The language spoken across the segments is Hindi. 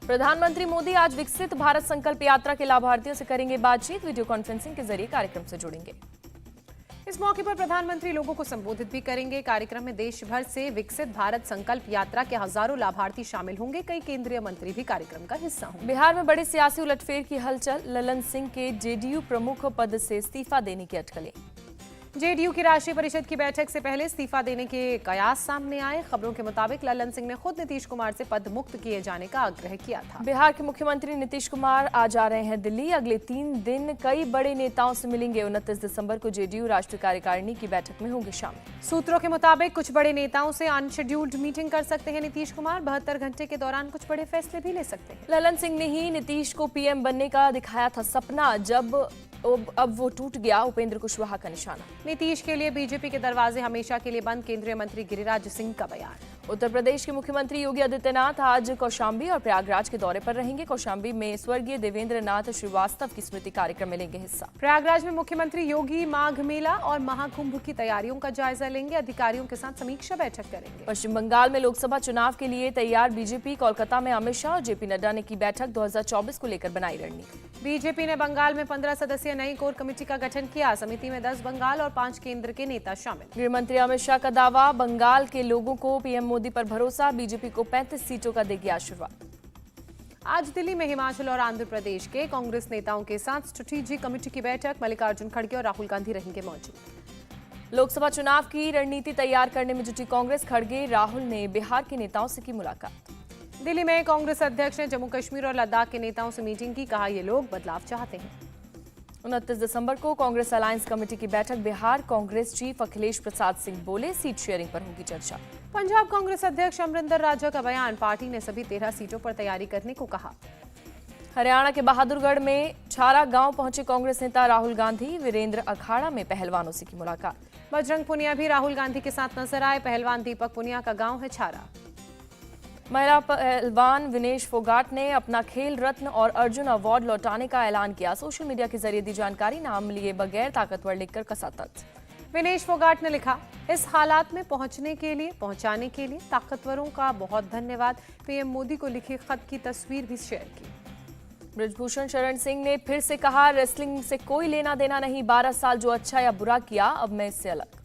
प्रधानमंत्री मोदी आज विकसित भारत संकल्प यात्रा के लाभार्थियों से करेंगे बातचीत। वीडियो कॉन्फ्रेंसिंग के जरिए कार्यक्रम से जुड़ेंगे। इस मौके पर प्रधानमंत्री लोगों को संबोधित भी करेंगे। कार्यक्रम में देश भर से विकसित भारत संकल्प यात्रा के हजारों लाभार्थी शामिल होंगे। कई केंद्रीय मंत्री भी कार्यक्रम का हिस्सा होंगे। बिहार में बड़ी सियासी उलटफेर की हलचल। ललन सिंह के जेडीयू प्रमुख पद से इस्तीफा देने की अटकलें। जेडीयू की राष्ट्रीय परिषद की बैठक से पहले इस्तीफा देने के कयास सामने आए। खबरों के मुताबिक ललन सिंह ने खुद नीतीश कुमार से पद मुक्त किए जाने का आग्रह किया था। बिहार के मुख्यमंत्री नीतीश कुमार आज आ रहे हैं दिल्ली। अगले 3 दिन कई बड़े नेताओं से मिलेंगे। 29 दिसंबर को जेडीयू राष्ट्रीय कार्यकारिणी की बैठक में होंगे शामिल। सूत्रों के मुताबिक कुछ बड़े नेताओं से अनशेड्यूल्ड मीटिंग कर सकते हैं नीतीश कुमार। 72 घंटे के दौरान कुछ बड़े फैसले भी ले सकते हैं। ललन सिंह ने ही नीतीश को पीएम बनने का दिखाया था सपना, अब वो टूट गया। उपेंद्र कुशवाहा का निशाना। नीतीश के लिए बीजेपी के दरवाजे हमेशा के लिए बंद। केंद्रीय मंत्री गिरिराज सिंह का बयान। उत्तर प्रदेश के मुख्यमंत्री योगी आदित्यनाथ आज कौशाम्बी और प्रयागराज के दौरे पर रहेंगे। कौशाम्बी में स्वर्गीय देवेंद्र नाथ श्रीवास्तव की स्मृति कार्यक्रम में लेंगे हिस्सा। प्रयागराज में मुख्यमंत्री योगी माघ मेला और महाकुंभ की तैयारियों का जायजा लेंगे। अधिकारियों के साथ समीक्षा बैठक करेंगे। पश्चिम बंगाल में लोकसभा चुनाव के लिए तैयार बीजेपी। कोलकाता में अमित शाह और जेपी नड्डा ने की बैठक। 2024 को लेकर बनाई रणनीति। बीजेपी ने बंगाल में 15 सदस्यीय नई कोर कमेटी का गठन किया। समिति में 10 बंगाल और 5 केंद्र के नेता शामिल। गृह मंत्री अमित शाह का दावा, बंगाल के लोगों को पीएम मोदी पर भरोसा। बीजेपी को 35 सीटों का देगी आशीर्वाद। आज दिल्ली में हिमाचल और आंध्र प्रदेश के कांग्रेस नेताओं के साथ स्ट्रेटेजिक कमेटी की बैठक। मल्लिकार्जुन खड़गे और राहुल गांधी रहेंगे मौजूद। लोकसभा चुनाव की रणनीति तैयार करने में जुटी कांग्रेस। खड़गे राहुल ने बिहार के नेताओं से की मुलाकात। दिल्ली में कांग्रेस अध्यक्ष ने जम्मू कश्मीर और लद्दाख के नेताओं से मीटिंग की। कहा ये लोग बदलाव चाहते हैं। 29 दिसंबर को कांग्रेस अलायंस कमेटी की बैठक। बिहार कांग्रेस चीफ अखिलेश प्रसाद सिंह बोले, सीट शेयरिंग पर होगी चर्चा। पंजाब कांग्रेस अध्यक्ष अमरिंदर राजा का बयान। पार्टी ने सभी 13 सीटों पर तैयारी करने को कहा। हरियाणा के बहादुरगढ़ में छारा गांव पहुंचे कांग्रेस नेता राहुल गांधी। वीरेंद्र अखाड़ा में पहलवानों से की मुलाकात। बजरंग पुनिया भी राहुल गांधी के साथ नजर आए। पहलवान दीपक पुनिया का गांव है छारा। महिला पहलवान विनेश फोगाट ने अपना खेल रत्न और अर्जुन अवार्ड लौटाने का ऐलान किया। सोशल मीडिया के जरिए दी जानकारी। नाम लिए बगैर ताकतवर लिखकर कसा तंज। विनेश फोगाट ने लिखा, इस हालात में पहुंचाने के लिए ताकतवरों का बहुत धन्यवाद। पीएम मोदी को लिखे खत की तस्वीर भी शेयर की। ब्रजभूषण शरण सिंह ने फिर से कहा, रेसलिंग से कोई लेना देना नहीं। 12 साल जो अच्छा या बुरा किया, अब मैं इससे अलग।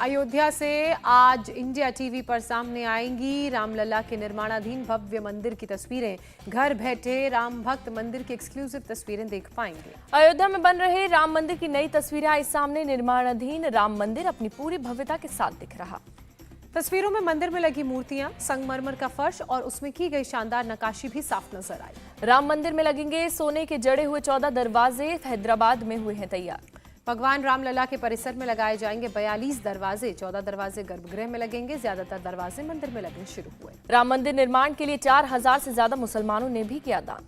अयोध्या से आज इंडिया टीवी पर सामने आएंगी रामलला के निर्माणाधीन भव्य मंदिर की तस्वीरें। घर बैठे राम भक्त मंदिर की एक्सक्लूसिव तस्वीरें देख पाएंगे। अयोध्या में बन रहे राम मंदिर की नई तस्वीरें आई सामने। निर्माणाधीन राम मंदिर अपनी पूरी भव्यता के साथ दिख रहा। तस्वीरों में मंदिर में लगी मूर्तियां, संगमरमर का फर्श और उसमें की गई शानदार नक्काशी भी साफ नजर आई। राम मंदिर में लगेंगे सोने के जड़े हुए 14 दरवाजे। हैदराबाद में हुए हैं तैयार। भगवान रामलला के परिसर में लगाए जाएंगे 42 दरवाजे। 14 दरवाजे गर्भगृह में लगेंगे। ज्यादातर दरवाजे मंदिर में लगने शुरू हुए। राम मंदिर निर्माण के लिए 4000 से ज्यादा मुसलमानों ने भी किया दान।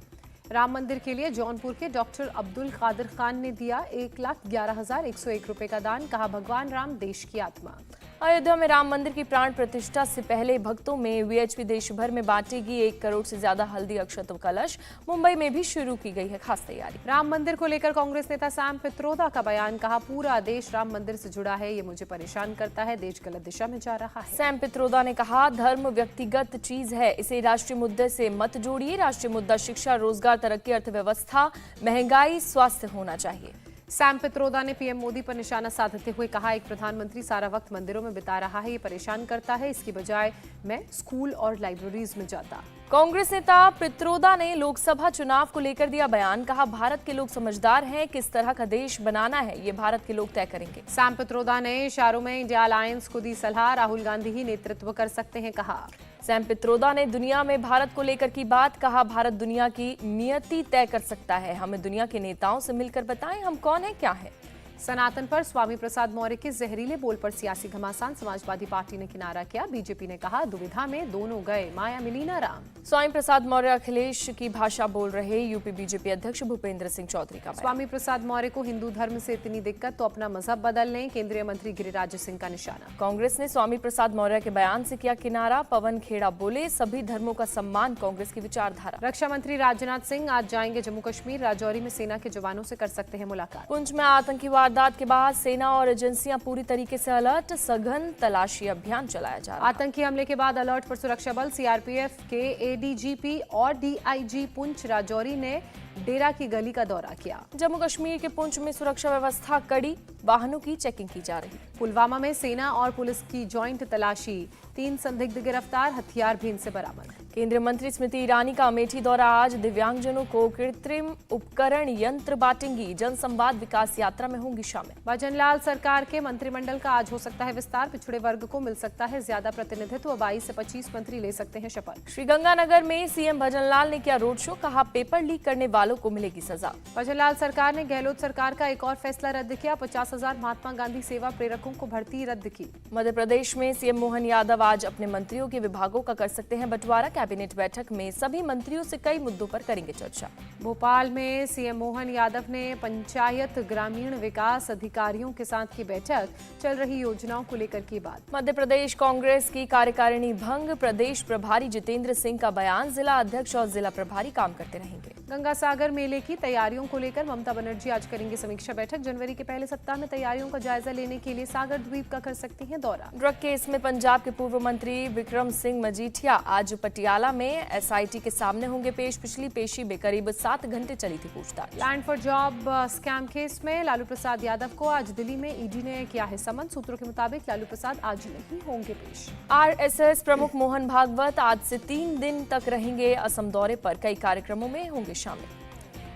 राम मंदिर के लिए जौनपुर के डॉक्टर अब्दुल कादिर खान ने दिया 1,11,101 रुपए का दान। कहा, भगवान राम देश की आत्मा। अयोध्या में राम मंदिर की प्राण प्रतिष्ठा से पहले भक्तों में वीएचपी देश भर में बांटेगी 1 करोड़ से ज्यादा हल्दी अक्षत कलश। मुंबई में भी शुरू की गई है खास तैयारी। राम मंदिर को लेकर कांग्रेस नेता सैम पित्रोदा का बयान। कहा, पूरा देश राम मंदिर से जुड़ा है, ये मुझे परेशान करता है। देश गलत दिशा में जा रहा है। सैम पित्रोदा ने कहा, धर्म व्यक्तिगत चीज है, इसे राष्ट्रीय मुद्दे से मत जोड़िए। राष्ट्रीय मुद्दा शिक्षा, रोजगार, तरक्की, अर्थव्यवस्था, महंगाई, स्वास्थ्य होना चाहिए। सैम पित्रोदा ने पीएम मोदी पर निशाना साधते हुए कहा, एक प्रधानमंत्री सारा वक्त मंदिरों में बिता रहा है, ये परेशान करता है। इसकी बजाय मैं स्कूल और लाइब्रेरीज में जाता। कांग्रेस नेता पित्रोदा ने लोकसभा चुनाव को लेकर दिया बयान। कहा, भारत के लोग समझदार हैं, किस तरह का देश बनाना है ये भारत के लोग तय करेंगे। सैम पित्रोदा ने इशारों में इंडिया अलायंस को दी सलाह। राहुल गांधी ही नेतृत्व कर सकते हैं, कहा। सैम पित्रोदा ने दुनिया में भारत को लेकर की बात। कहा, भारत दुनिया की नियति तय कर सकता है। हमें दुनिया के नेताओं से मिलकर बताएं हम कौन है, क्या है। सनातन पर स्वामी प्रसाद मौर्य के जहरीले बोल पर सियासी घमासान। समाजवादी पार्टी ने किनारा किया। बीजेपी ने कहा, दुविधा में दोनों गए, माया मिली ना राम। स्वामी प्रसाद मौर्य अखिलेश की भाषा बोल रहे यूपी बीजेपी अध्यक्ष भूपेंद्र सिंह चौधरी का। स्वामी प्रसाद मौर्य को हिंदू धर्म से इतनी दिक्कत तो अपना मजहब बदल लें। केंद्रीय मंत्री गिरिराज सिंह का निशाना। कांग्रेस ने स्वामी प्रसाद मौर्य के बयान से किया किनारा। पवन खेड़ा बोले, सभी धर्मों का सम्मान कांग्रेस की विचारधारा। रक्षा मंत्री राजनाथ सिंह आज जाएंगे जम्मू कश्मीर। राजौरी में सेना के जवानों से कर सकते हैं मुलाकात। पुंछ में आतंकवाद वारदात के बाद सेना और एजेंसियां पूरी तरीके से अलर्ट, सघन तलाशी अभियान चलाया जा रहा है। आतंकी हमले के बाद अलर्ट पर सुरक्षा बल। सीआरपीएफ के एडीजीपी और डीआईजी पुंछ राजौरी ने डेरा की गली का दौरा किया। जम्मू कश्मीर के पुंछ में सुरक्षा व्यवस्था कड़ी, वाहनों की चेकिंग की जा रही। पुलवामा में सेना और पुलिस की जॉइंट तलाशी, 3 संदिग्ध गिरफ्तार, हथियार भी इनसे बरामद। केंद्रीय मंत्री स्मृति ईरानी का अमेठी दौरा। आज दिव्यांगजनों को कृत्रिम उपकरण यंत्र बांटेंगी। जनसंवाद विकास यात्रा में होंगी शामिल। भजनलाल सरकार के मंत्रिमंडल का आज हो सकता है विस्तार। पिछड़े वर्ग को मिल सकता है ज्यादा प्रतिनिधित्व। 22 से 25 मंत्री ले सकते हैं शपथ। श्रीगंगानगर में सीएम भजनलाल ने किया रोड शो, कहा पेपर लीक करने वालों को मिलेगी सजा। भजनलाल सरकार ने गहलोत सरकार का एक और फैसला रद्द किया। 50,000 महात्मा गांधी सेवा प्रेरकों को भर्ती रद्द की। मध्य प्रदेश में सीएम मोहन यादव आज अपने मंत्रियों के विभागों का कर सकते हैं बंटवारा। कैबिनेट बैठक में सभी मंत्रियों से कई मुद्दों पर करेंगे चर्चा। भोपाल में सीएम मोहन यादव ने पंचायत ग्रामीण विकास अधिकारियों के साथ की बैठक। चल रही योजनाओं को लेकर की बात। मध्य प्रदेश कांग्रेस की कार्यकारिणी भंग, प्रदेश प्रभारी जितेंद्र सिंह का बयान। जिला अध्यक्ष और जिला प्रभारी काम करते रहेंगे। गंगा सागर मेले की तैयारियों को लेकर ममता बनर्जी आज करेंगे समीक्षा बैठक। जनवरी के पहले सप्ताह में तैयारियों का जायजा लेने के लिए सागर द्वीप का कर सकती हैं दौरा। ड्रग केस में पंजाब के पूर्व मंत्री विक्रम सिंह मजीठिया आज पटियाला में एसआईटी के सामने होंगे पेश। पिछली पेशी में करीब 7 घंटे चली थी पूछताछ। Land for job scam case में लालू प्रसाद यादव को आज दिल्ली में ईडी ने किया है समन। सूत्रों के मुताबिक लालू प्रसाद आज नहीं होंगे पेश। आरएसएस प्रमुख मोहन भागवत आज से 3 दिन तक रहेंगे असम दौरे पर। कई कार्यक्रमों में होंगे शामिल।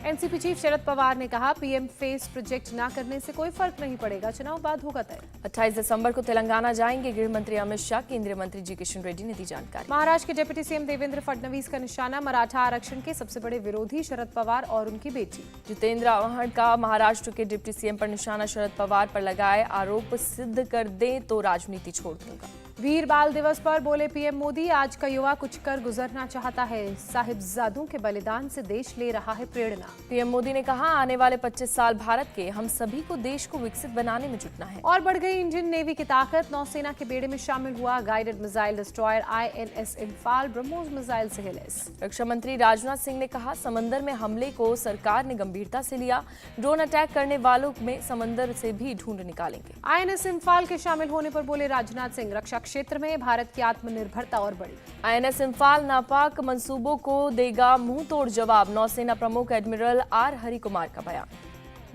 एनसीपी चीफ शरद पवार ने कहा पीएम फेस प्रोजेक्ट ना करने से कोई फर्क नहीं पड़ेगा, चुनाव बाद होगा तय। 28 दिसंबर को तेलंगाना जाएंगे गृह मंत्री अमित शाह। केंद्रीय मंत्री जी किशन रेड्डी ने दी जानकारी। महाराष्ट्र के डिप्टी सीएम देवेंद्र फडणवीस का निशाना। मराठा आरक्षण के सबसे बड़े विरोधी शरद पवार और उनकी बेटी। जितेंद्र आव्हाड का महाराष्ट्र के डिप्टी सीएम पर निशाना। शरद पवार पर लगाए आरोप सिद्ध कर दें तो राजनीति छोड़ दूंगा। वीर बाल दिवस पर बोले पीएम मोदी, आज का युवा कुछ कर गुजरना चाहता है। साहिबजादों के बलिदान से देश ले रहा है प्रेरणा। पीएम मोदी ने कहा आने वाले 25 साल भारत के, हम सभी को देश को विकसित बनाने में जुटना है। और बढ़ गई इंडियन नेवी की ताकत। नौसेना के बेड़े में शामिल हुआ guided missile destroyer INS Imphal, BrahMos missile से है लैस। रक्षा मंत्री राजनाथ सिंह ने कहा समंदर में हमले को सरकार ने गंभीरता से लिया। ड्रोन अटैक करने वालों में समंदर से भी ढूंढ निकालेंगे। आईएनएस इम्फाल के शामिल होने पर बोले राजनाथ सिंह, रक्षा क्षेत्र में भारत की आत्मनिर्भरता और बढ़ी। आईएनएस इम्फाल नापाक मंसूबों को देगा मुंह तोड़ जवाब। नौसेना प्रमुख एडमिरल आर हरि कुमार का बयान।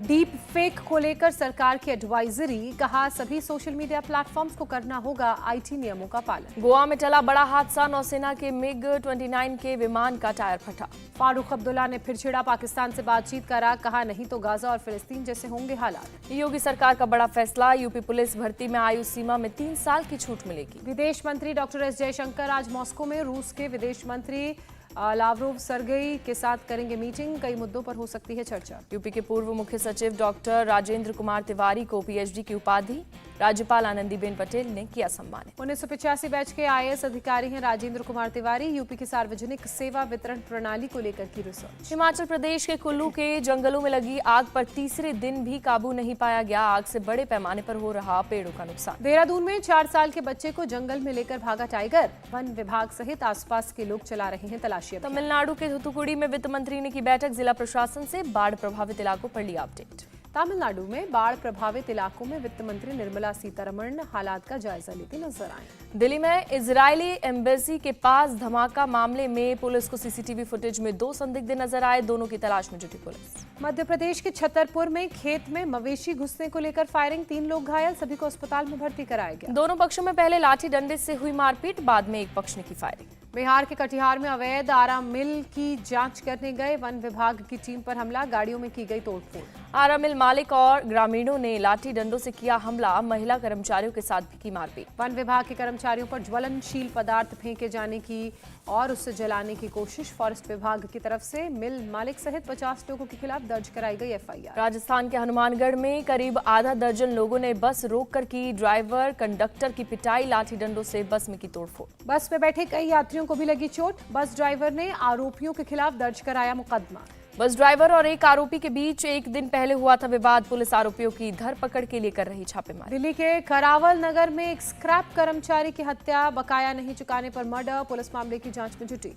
डीप फेक को लेकर सरकार की एडवाइजरी। कहा सभी सोशल मीडिया प्लेटफॉर्म्स को करना होगा आईटी नियमों का पालन। गोवा में टला बड़ा हादसा। नौसेना के मिग 29 के विमान का टायर फटा। फारूक अब्दुल्ला ने फिर छिड़ा पाकिस्तान से बातचीत करा। कहा नहीं तो गाजा और फिलिस्तीन जैसे होंगे हालात। योगी सरकार का बड़ा फैसला। यूपी पुलिस भर्ती में आयु सीमा में 3 साल की छूट मिलेगी। विदेश मंत्री डॉक्टर एस जयशंकर आज मॉस्को में रूस के विदेश मंत्री लावरोव सर्गेई के साथ करेंगे मीटिंग। कई मुद्दों पर हो सकती है चर्चा। यूपी के पूर्व मुख्य सचिव डॉक्टर राजेंद्र कुमार तिवारी को पीएचडी की उपाधि राज्यपाल आनंदीबेन पटेल ने किया सम्मानित। 1985 बैच के आईएएस अधिकारी हैं राजेंद्र कुमार तिवारी। यूपी की सार्वजनिक सेवा वितरण प्रणाली को लेकर की रिसर्च। हिमाचल प्रदेश के कुल्लू के जंगलों में लगी आग पर तीसरे दिन भी काबू नहीं पाया गया। आग से बड़े पैमाने पर हो रहा पेड़ों का नुकसान। देहरादून में 4 साल के बच्चे को जंगल में लेकर भागा टाइगर। वन विभाग सहित आसपास के लोग चला रहे हैं तलाशी। तमिलनाडु के थूथुकुडी में वित्त मंत्री ने की बैठक। जिला प्रशासन से बाढ़ प्रभावित इलाकों पर लिया अपडेट। तमिलनाडु में बाढ़ प्रभावित इलाकों में वित्त मंत्री निर्मला सीतारमण हालात का जायजा लेती नजर आए। दिल्ली में इजरायली एम्बेसी के पास धमाका मामले में पुलिस को सीसीटीवी फुटेज में 2 संदिग्ध नजर आए। दोनों की तलाश में जुटी पुलिस। मध्य प्रदेश के छतरपुर में खेत में मवेशी घुसने को लेकर फायरिंग। 3 लोग घायल, सभी को अस्पताल में भर्ती कराया गया। दोनों पक्षों में पहले लाठी डंडे से हुई मारपीट, बाद में एक पक्ष ने की फायरिंग। बिहार के कटिहार में अवैध आरा मिल की जांच करने गए वन विभाग की टीम पर हमला। गाड़ियों में की गई तोड़फोड़। आरा मिल मालिक और ग्रामीणों ने लाठी डंडों से किया हमला। महिला कर्मचारियों के साथ भी की मारपीट। वन विभाग के कर्मचारियों पर ज्वलनशील पदार्थ फेंके जाने की और उससे जलाने की कोशिश। फॉरेस्ट विभाग की तरफ से मिल मालिक सहित 50 लोगों के खिलाफ दर्ज कराई गई एफआईआर। राजस्थान के हनुमानगढ़ में करीब आधा दर्जन लोगों ने बस रोककर की ड्राइवर कंडक्टर की पिटाई। लाठी डंडों से बस में की तोड़फोड़। बस में बैठे कई यात्रियों को भी लगी चोट। बस ड्राइवर ने आरोपियों के खिलाफ दर्ज कराया मुकदमा। बस ड्राइवर और एक आरोपी के बीच एक दिन पहले हुआ था विवाद। पुलिस आरोपियों की धरपकड़ के लिए कर रही छापेमारी। दिल्ली के करावल नगर में एक स्क्रैप कर्मचारी की हत्या, बकाया नहीं चुकाने पर मर्डर। पुलिस मामले की जांच में जुटी।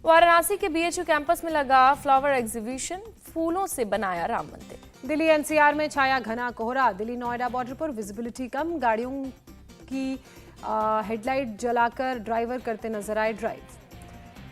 वाराणसी के बीएचयू कैंपस में लगा फ्लावर एग्जीबिशन, फूलों से बनाया राम मंदिर। दिल्ली एनसीआर में छाया घना कोहरा। दिल्ली नोएडा बॉर्डर पर विजिबिलिटी कम, गाड़ियों की हेडलाइट जलाकर ड्राइवर करते नजर आए ड्राइव।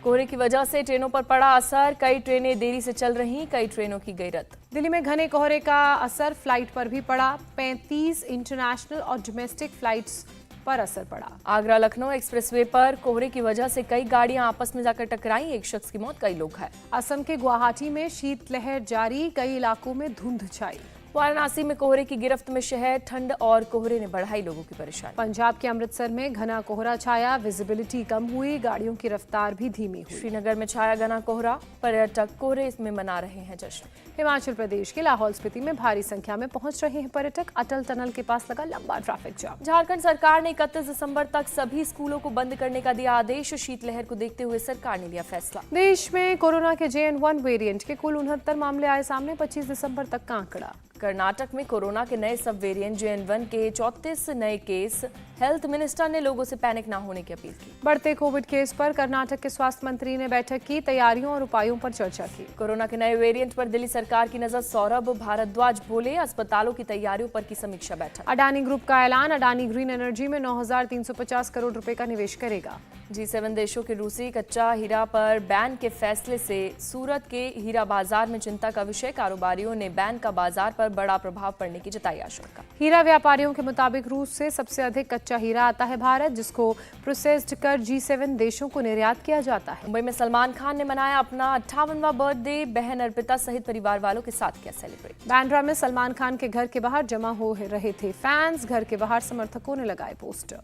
कोहरे की वजह से ट्रेनों पर पड़ा असर, कई ट्रेनें देरी से चल रही, कई ट्रेनों की गई रद्द। दिल्ली में घने कोहरे का असर फ्लाइट पर भी पड़ा। 35 इंटरनेशनल और डोमेस्टिक फ्लाइट्स पर असर पड़ा। आगरा लखनऊ एक्सप्रेसवे पर कोहरे की वजह से कई गाड़ियां आपस में जाकर टकराई, एक शख्स की मौत, कई लोग घायल। असम के गुवाहाटी में शीतलहर जारी, कई इलाकों में धुंध छाई। वाराणसी में कोहरे की गिरफ्त में शहर, ठंड और कोहरे ने बढ़ाई लोगों की परेशानी। पंजाब के अमृतसर में घना कोहरा छाया, विजिबिलिटी कम हुई, गाड़ियों की रफ्तार भी धीमी हुई। श्रीनगर में छाया घना कोहरा, पर्यटक कोहरे में मना रहे हैं जश्न। हिमाचल प्रदेश के लाहौल स्पीति में भारी संख्या में पहुंच रहे हैं पर्यटक, अटल टनल के पास लगा लंबा ट्रैफिक जाम। झारखंड सरकार ने 31 दिसंबर तक सभी स्कूलों को बंद करने का दिया आदेश, शीतलहर को देखते हुए सरकार ने लिया फैसला। देश में कोरोना के JN1 वेरिएंट के कुल 69 मामले आए सामने, 25 दिसंबर तक का आंकड़ा। कर्नाटक में कोरोना के नए सब वेरिएंट JN1 के 34 नए केस, हेल्थ मिनिस्टर ने लोगों से पैनिक ना होने की अपील की। बढ़ते कोविड केस पर कर्नाटक के स्वास्थ्य मंत्री ने बैठक की, तैयारियों और उपायों पर चर्चा की। कोरोना के नए वेरिएंट पर दिल्ली सरकार की नजर, सौरभ भारद्वाज बोले, अस्पतालों की तैयारियों पर की समीक्षा बैठक। अडानी ग्रुप का ऐलान, अडानी ग्रीन एनर्जी में 9,350 करोड़ रुपए का निवेश करेगा। G7 देशों के रूसी कच्चा हीरा पर बैन के फैसले से सूरत के हीरा बाजार में चिंता का विषय, कारोबारियों ने बैन का बाजार पर बड़ा प्रभाव पड़ने की जताई आशंका। हीरा व्यापारियों के मुताबिक रूस से सबसे अधिक कच्चा हीरा आता है भारत, जिसको प्रोसेस्ड कर G7 देशों को निर्यात किया जाता है। मुंबई में सलमान खान ने मनाया अपना 58वां बर्थडे, बहन अर्पिता सहित परिवार वालों के साथ किया सेलिब्रेट। बांद्रा में सलमान खान के घर के बाहर जमा हो रहे थे फैंस, घर के बाहर समर्थकों ने लगाए पोस्टर।